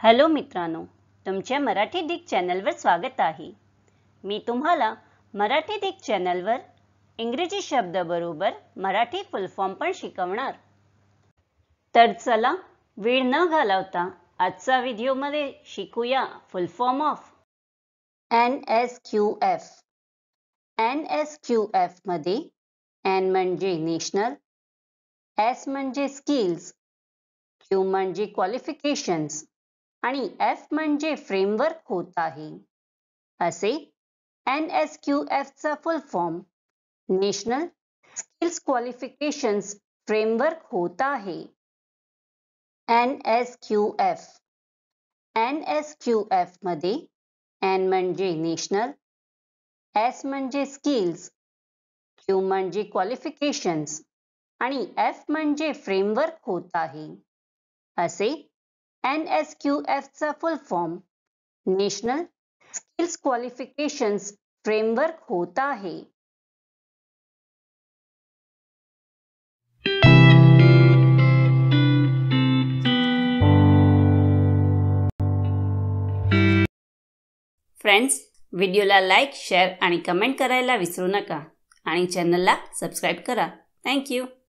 Hello मित्रांनो, तुमच्या Marathi Dick चॅनलवर स्वागत आहे। मी तुम्हाला मराठी डिक चॅनलवर इंग्रजी शब्द बरोबर मराठी फुल फॉर्म पण शिकवणार। तर चला वेळ न घालवता आजच्या व्हिडिओमध्ये शिकूया फुल फॉर्म ऑफ NSQF। NSQF मध्ये N म्हणजे नॅशनल, S म्हणजे स्किल्स, Q म्हणजे क्वालिफिकेशन्स आणि F म्हणजे फ्रेमवर्क होत आहे। असे NSQF चा फुल form national skills qualifications framework होत आहे। NSQF NSQF मध्ये N म्हणजे नॅशनल, S म्हणजे स्किल्स, Q म्हणजे क्वालिफिकेशन्स आणि F म्हणजे फ्रेमवर्क होत आहे। असे NSQF चा फुल form national skills qualifications framework होत आहे। फ्रेंड्स, व्हिडिओला लाईक, शेअर आणि कमेंट करायला विसरू नका आणि चॅनलला सबस्क्राइब करा। Thank you.